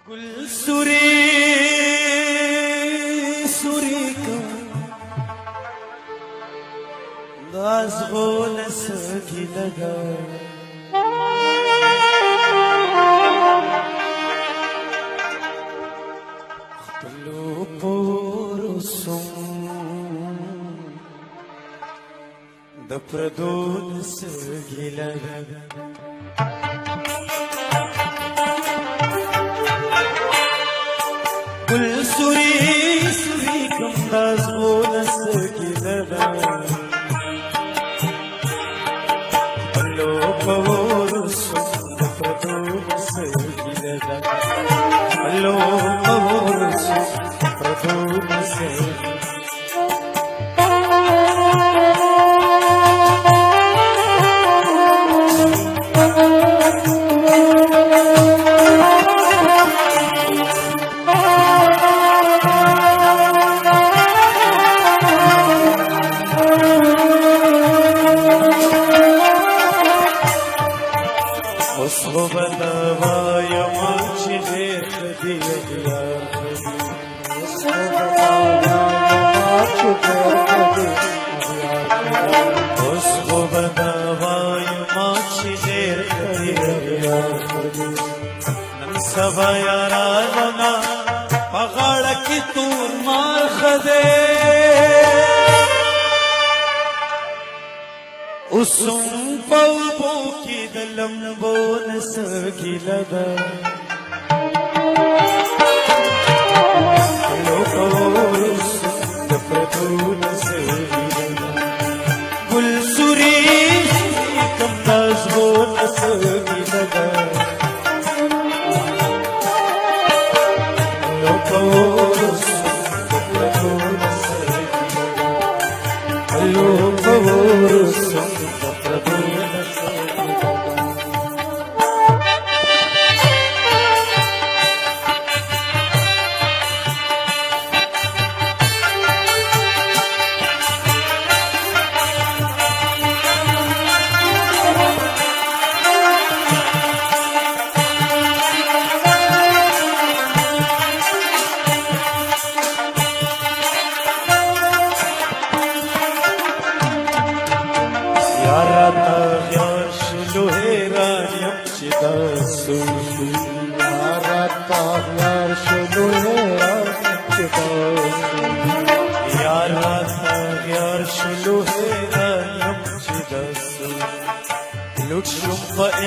गुलसुरी सुरी का दास बोल सकी लगा खपलो पोरुसुम दप्रदोन सकी लगा गुलसुरी सुरी कम दास बोल सकी लगा खपलो पोरुसुम दप्रदोन सकी लगा खपलो पोरुसुम दप्रदोन सकी उसको बतावाया माची देर दिया दिया उसको बतावाया माची देर दिया दिया नम सभाया राजना पगाड़ की तूर मार खदे उसुम पौबो की दलम्बो न सकी लगा गुलसुरी कम दास बो न सकी लगा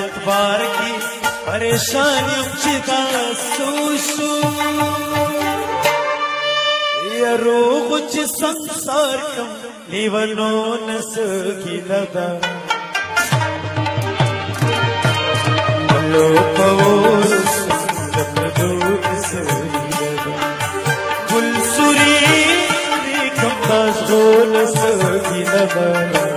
एतबार की परेशानियों चिता सूसू ये रोग संसार कम लीवनो न सकी लगा लो पवोस गुलसुरी कम दास बोल सकी लगा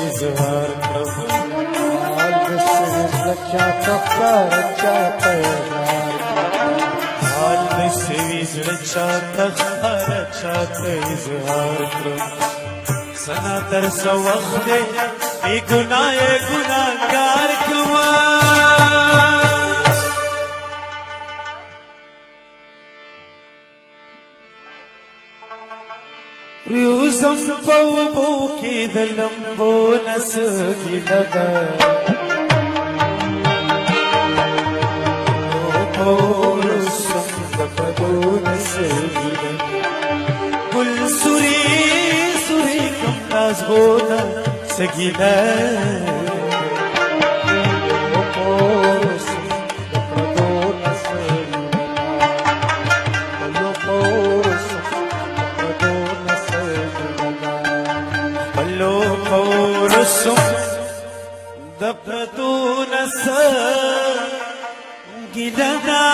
इजहार सना तरस वक्त गुनाए गुनाहगार कुमा ريوزم بوبوكي ذلمبو نسقي لغا ورسم دفدو نسقي لغا كل سوري سوري كم نازغونا سقي لغا دبدون الساق لنا